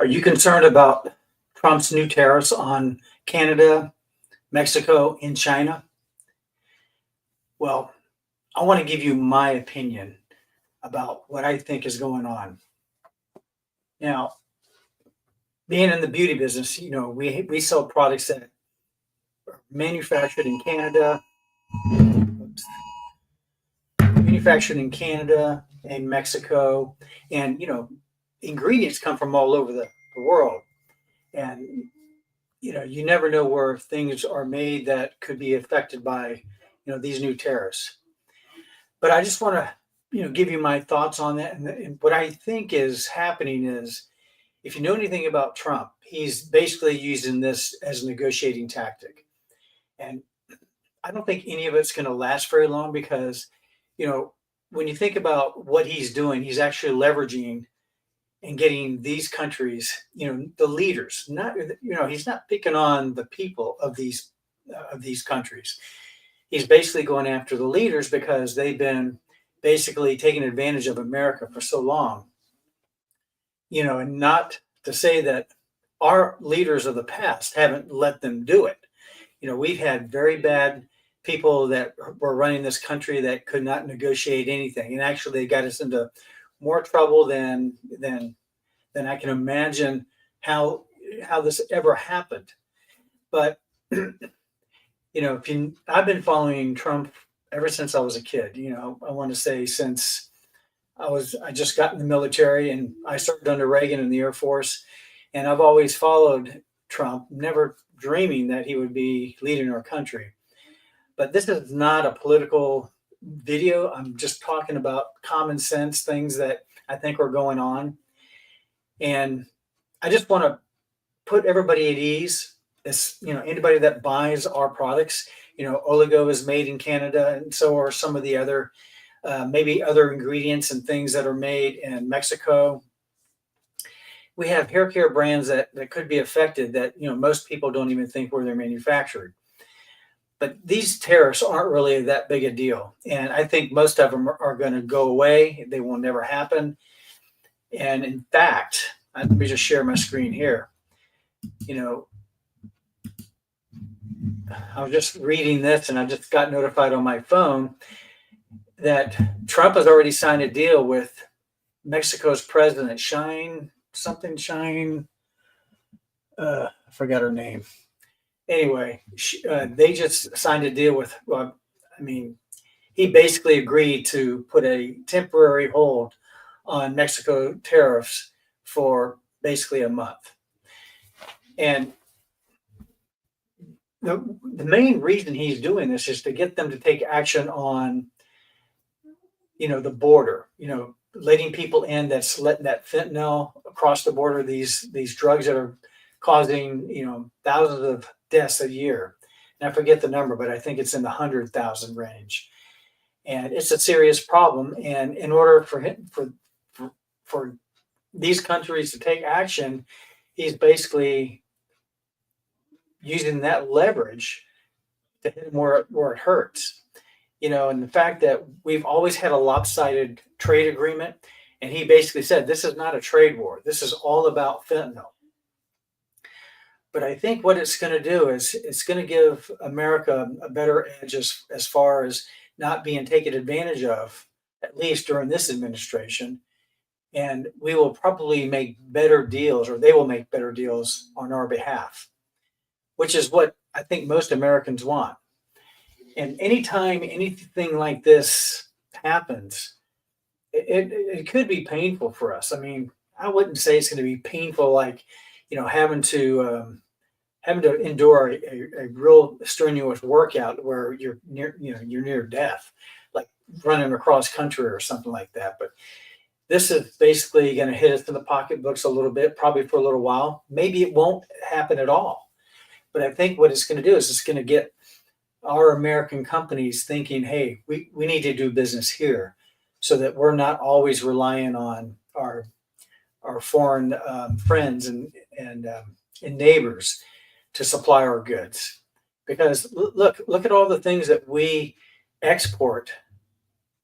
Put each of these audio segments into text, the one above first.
Are you concerned about Trump's new tariffs on Canada, Mexico, and China? Well, I want to give you my opinion about what I think is going on. Now, being in the beauty business, we sell products that are oops, manufactured in Canada and Mexico, and ingredients come from all over the world. And you never know where things are made that could be affected by these new tariffs. But I just want to give you my thoughts on that. And what I think is happening is, if you know anything about Trump, he's basically using this as a negotiating tactic. And I don't think any of it's going to last very long because, you know, when you think about what he's doing, he's actually leveraging and getting these countries, the leaders. Not, he's not picking on the people of these countries. He's basically going after the leaders because they've been basically taking advantage of America for so long. And not to say that our leaders of the past haven't let them do it. We've had very bad people that were running this country that could not negotiate anything, and actually they got us into more trouble than I can imagine how this ever happened. But I've been following Trump ever since I was a kid. I want to say since I just got in the military and I served under Reagan in the Air Force, and I've always followed Trump, never dreaming that he would be leading our country. But this is not a political video. I'm just talking about common sense things that I think are going on. And I just want to put everybody at ease. As anybody that buys our products, Oligo is made in Canada, and so are some of the other maybe other ingredients and things that are made in Mexico. We have hair care brands that could be affected that most people don't even think where they're manufactured. But these tariffs aren't really that big a deal, and I think most of them are going to go away. They will never happen. And in fact, let me just share my screen here. I was just reading this, and I just got notified on my phone that Trump has already signed a deal with Mexico's president, I forgot her name. Anyway, they just signed a deal with, he basically agreed to put a temporary hold on Mexico tariffs for basically a month. And the main reason he's doing this is to get them to take action on, the border, letting people in that's letting that fentanyl across the border, these drugs that are causing, thousands of deaths a year. And I forget the number, but I think it's in the 100,000 range. And it's a serious problem. And in order for these countries to take action, he's basically using that leverage to hit him where it hurts. And the fact that we've always had a lopsided trade agreement, and he basically said, this is not a trade war. This is all about fentanyl. But I think what it's going to do is it's going to give America a better edge as far as not being taken advantage of, at least during this administration. And we will probably make better deals, or they will make better deals on our behalf, which is what I think most Americans want. And anytime anything like this happens, it could be painful for us. I wouldn't say it's going to be painful like, having to endure a real strenuous workout where you're near death, like running across country or something like that. But this is basically going to hit us in the pocketbooks a little bit, probably for a little while. Maybe it won't happen at all. But I think what it's going to do is it's going to get our American companies thinking, hey, we need to do business here so that we're not always relying on our foreign friends and neighbors to supply our goods. Because look at all the things that we export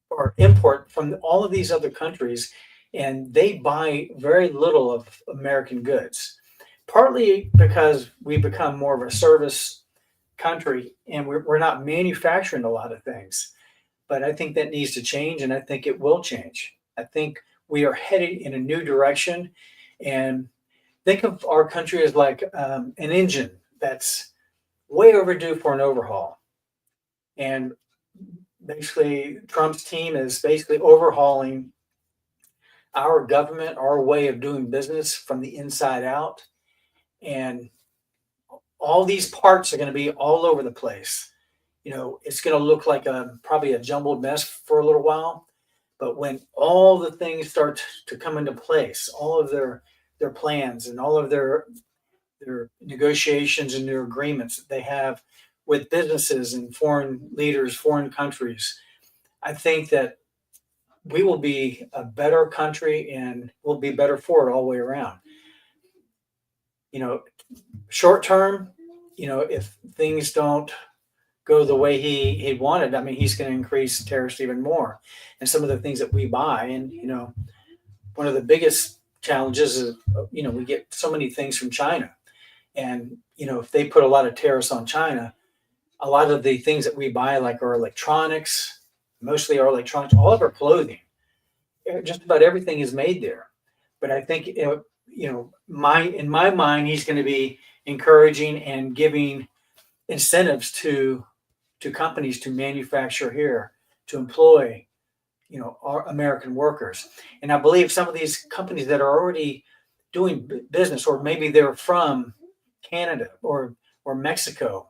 or import from all of these other countries, and they buy very little of American goods, partly because we become more of a service country and we're not manufacturing a lot of things. But I think that needs to change, and I think it will change. I think we are headed in a new direction. And think of our country as like an engine that's way overdue for an overhaul. And basically, Trump's team is basically overhauling our government, our way of doing business from the inside out. And all these parts are going to be all over the place. It's going to look like probably a jumbled mess for a little while. But when all the things start to come into place, all of their plans and all of their negotiations and their agreements that they have with businesses and foreign leaders, foreign countries, I think that we will be a better country and we'll be better for it all the way around. You know, Short term, if things don't go the way he wanted, I mean, he's going to increase tariffs even more. And some of the things that we buy, and one of the biggest challenges is, we get so many things from China, and if they put a lot of tariffs on China, a lot of the things that we buy, like our electronics, mostly our electronics, all of our clothing, just about everything is made there. But I think in my mind, he's going to be encouraging and giving incentives to companies to manufacture here, to employ our American workers. And I believe some of these companies that are already doing business, or maybe they're from Canada or Mexico,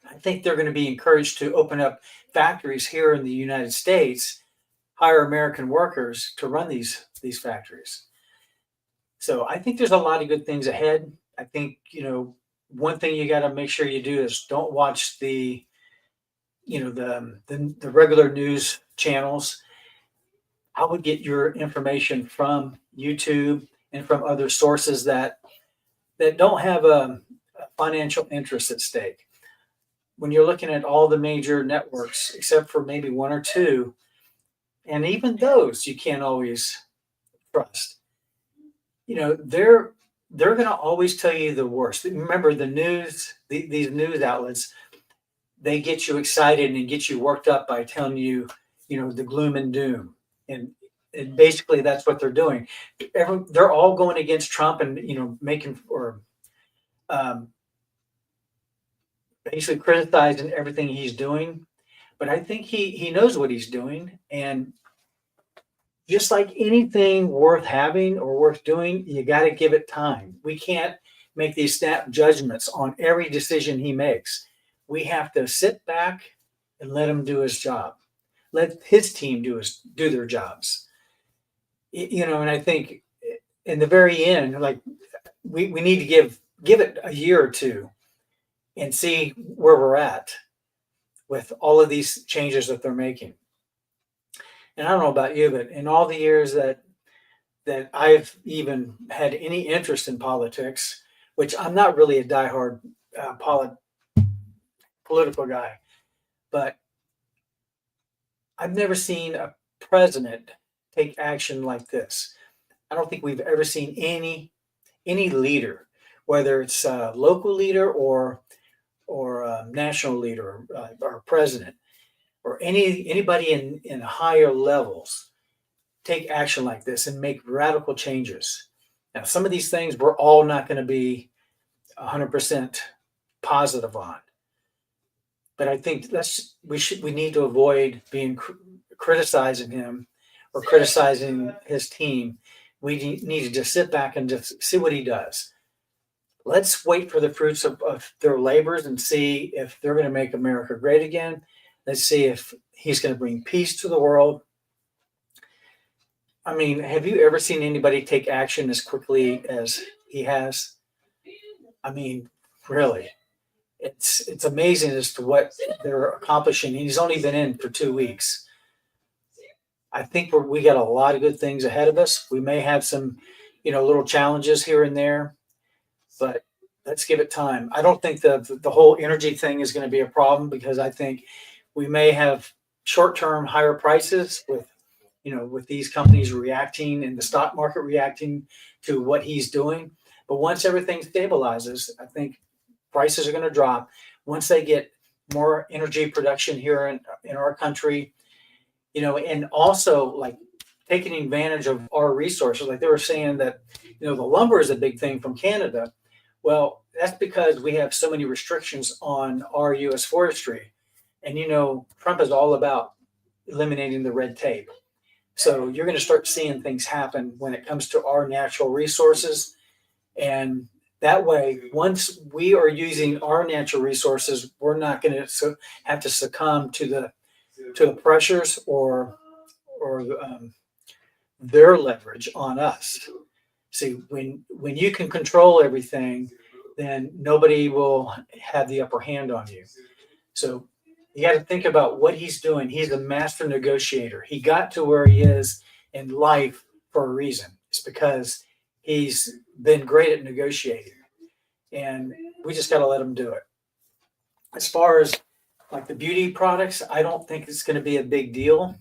I think they're going to be encouraged to open up factories here in the United States, hire American workers to run these factories. So I think there's a lot of good things ahead. I think one thing you got to make sure you do is don't watch the regular news channels. I would get your information from YouTube and from other sources that don't have a financial interest at stake. When you're looking at all the major networks, except for maybe one or two, and even those you can't always trust. They're going to always tell you the worst. Remember, the news, these news outlets, they get you excited and get you worked up by telling you, the gloom and doom. And basically that's what they're doing. They're all going against Trump and, making or basically criticizing everything he's doing. But I think he knows what he's doing. And just like anything worth having or worth doing, you got to give it time. We can't make these snap judgments on every decision he makes. We have to sit back and let him do his job. Let his team do their jobs. And I think in the very end, like we need to give it a year or two and see where we're at with all of these changes that they're making. And I don't know about you, but in all the years that I've even had any interest in politics, which I'm not really a diehard political guy, but I've never seen a president take action like this. I don't think we've ever seen any leader, whether it's a local leader or a national leader or president or anybody in higher levels, take action like this and make radical changes. Now, some of these things we're all not going to be 100% positive on, but I think we need to avoid being criticizing him or criticizing his team. We need to just sit back and just see what he does. Let's wait for the fruits of their labors and see if they're going to make America great again. Let's see if he's going to bring peace to the world. I mean, have you ever seen anybody take action as quickly as he has? I mean, really, it's amazing as to what they're accomplishing. He's only been in for 2 weeks. I think we got a lot of good things ahead of us. We may have some, little challenges here and there, but let's give it time. I don't think the whole energy thing is going to be a problem, because I think we may have short-term higher prices with, with these companies reacting and the stock market reacting to what he's doing. But once everything stabilizes, I think prices are going to drop. Once they get more energy production here in our country, and also like taking advantage of our resources. Like they were saying that, the lumber is a big thing from Canada. Well, that's because we have so many restrictions on our U.S. forestry. And, Trump is all about eliminating the red tape. So you're going to start seeing things happen when it comes to our natural resources. And that way, once we are using our natural resources, we're not going to have to succumb to the pressures or their leverage on us. See, when you can control everything, then nobody will have the upper hand on you. So you got to think about what he's doing. He's a master negotiator. He got to where he is in life for a reason. It's because he's been great at negotiating, and we just got to let him do it. As far as like the beauty products, I don't think it's going to be a big deal.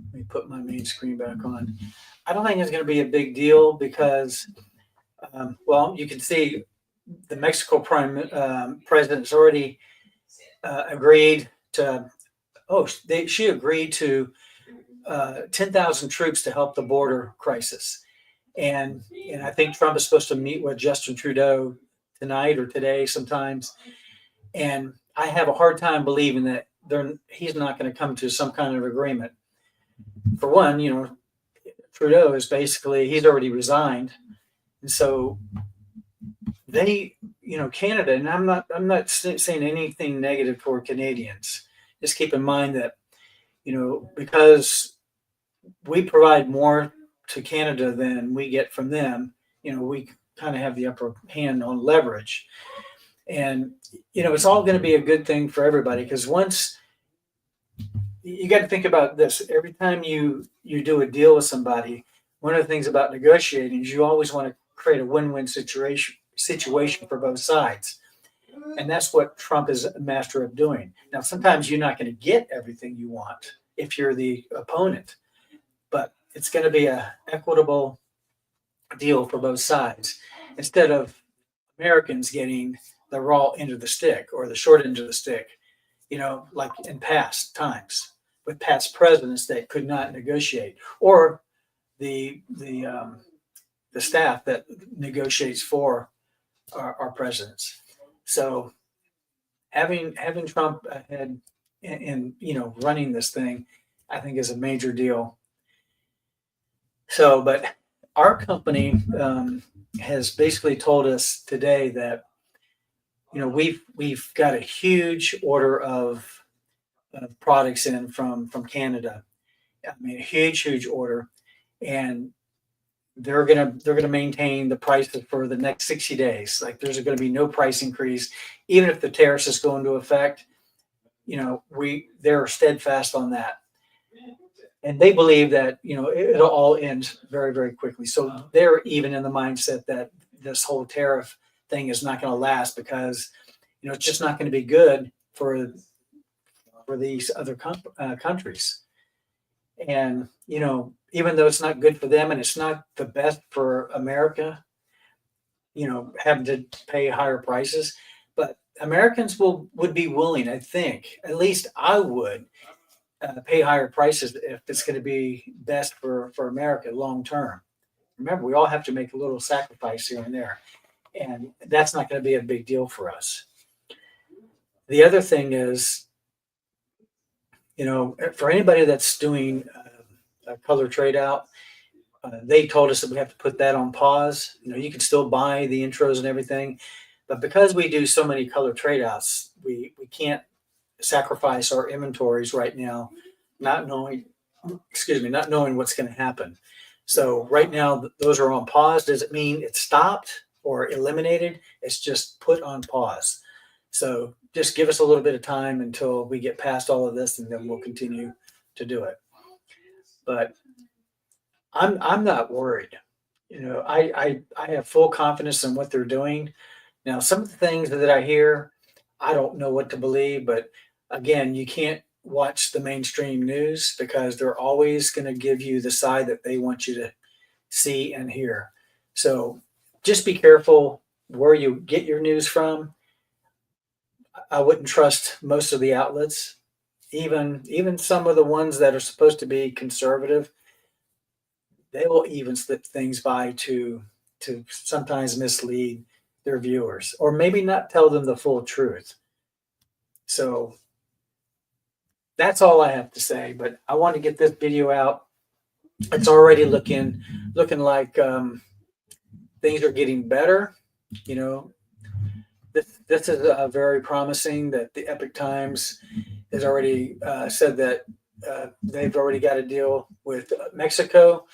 Let me put my main screen back on. I don't think it's going to be a big deal because, well, you can see the Mexico president's already agreed to. She agreed to 10,000 troops to help the border crisis, and I think Trump is supposed to meet with Justin Trudeau tonight or today sometimes, and I have a hard time believing that he's not going to come to some kind of agreement. For one, Trudeau is he's already resigned, and so they, Canada, and I'm not saying anything negative toward Canadians. Just keep in mind that, because we provide more to Canada than we get from them, we kind of have the upper hand on leverage. And, it's all going to be a good thing for everybody, because once you got to think about this, every time you do a deal with somebody, one of the things about negotiating is you always want to create a win-win situation for both sides. And that's what Trump is a master of doing. Now, sometimes you're not going to get everything you want if you're the opponent, but it's going to be an equitable deal for both sides, instead of Americans getting the raw end of the stick or the short end of the stick, like in past times with past presidents that could not negotiate, or the staff that negotiates for our presidents. So having Trump ahead and running this thing, I think is a major deal. So, but our company has basically told us today that we've got a huge order of products in from Canada. I mean, a huge order, and they're gonna maintain the prices for the next 60 days. Like there's going to be no price increase, even if the tariffs is going into effect. They're steadfast on that, and they believe that it'll all end very, very quickly. So they're even in the mindset that this whole tariff thing is not going to last, because it's just not going to be good for these other countries. And even though it's not good for them and it's not the best for America, having to pay higher prices, but Americans would be willing, I think, at least I would, pay higher prices if it's going to be best for America long term. Remember, we all have to make a little sacrifice here and there, and that's not going to be a big deal for us. The other thing is, for anybody that's doing a color trade out, they told us that we have to put that on pause. You can still buy the intros and everything, but because we do so many color trade outs, we can't sacrifice our inventories right now, not knowing what's going to happen. So right now, those are on pause. Does it mean it's stopped or eliminated? It's just put on pause. So just give us a little bit of time until we get past all of this, and then we'll continue to do it. But I'm not worried. I have full confidence in what they're doing. Now, some of the things that I hear, I don't know what to believe, but again, you can't watch the mainstream news because they're always going to give you the side that they want you to see and hear. So just be careful where you get your news from. I wouldn't trust most of the outlets, even some of the ones that are supposed to be conservative. They will even slip things by to sometimes mislead their viewers or maybe not tell them the full truth. So that's all I have to say. But I want to get this video out. It's already looking like things are getting better. You know, this is very promising that the Epic Times has already said that they've already got a deal with Mexico,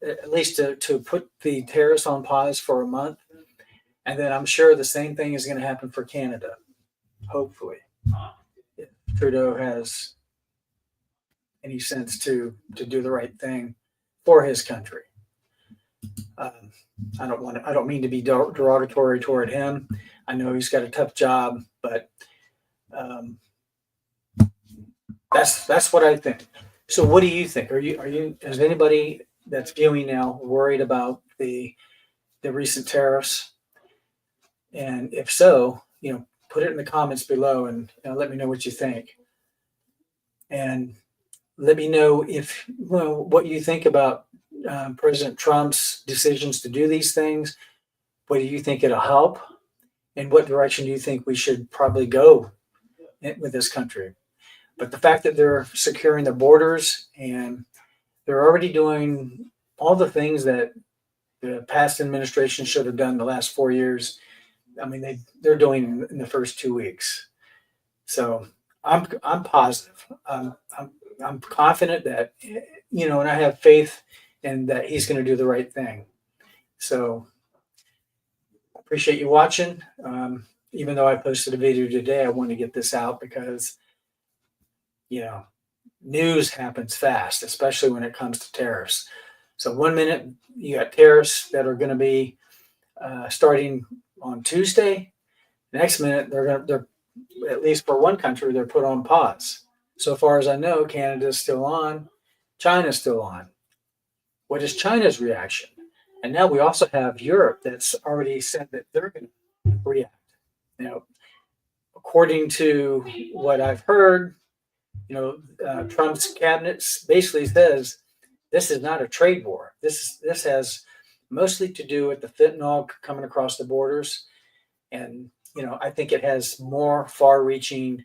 at least to put the tariffs on pause for a month. And then I'm sure the same thing is going to happen for Canada, hopefully, if Trudeau has any sense to do the right thing for his country. I don't mean to be derogatory toward him. I know he's got a tough job, but that's what I think. So, what do you think? Is anybody that's viewing now worried about the recent tariffs? And if so, put it in the comments below and let me know what you think. And let me know what you think about President Trump's decisions to do these things. What do you think it'll help? And what direction do you think we should probably go with this country? But the fact that they're securing the borders and they're already doing all the things that the past administration should have done the last 4 years, I mean, they're doing in the first 2 weeks. So I'm positive. I'm confident that and I have faith in that he's going to do the right thing. So appreciate you watching. Even though I posted a video today, I want to get this out because news happens fast, especially when it comes to tariffs. So 1 minute you got tariffs that are going to be starting on Tuesday. Next minute they're at least for one country they're put on pause. So far as I know, Canada's still on, China's still on. What is China's reaction? And now we also have Europe that's already said that they're going to react. According to what I've heard, Trump's cabinet basically says this is not a trade war. This has mostly to do with the fentanyl coming across the borders, and I think it has more far-reaching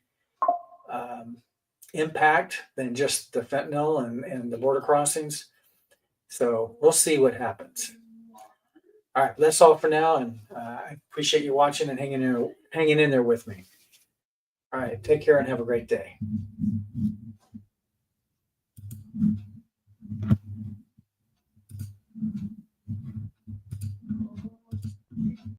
impact than just the fentanyl and the border crossings. So we'll see what happens. All right, that's all for now, and I appreciate you watching and hanging in there with me. All right, take care and have a great day.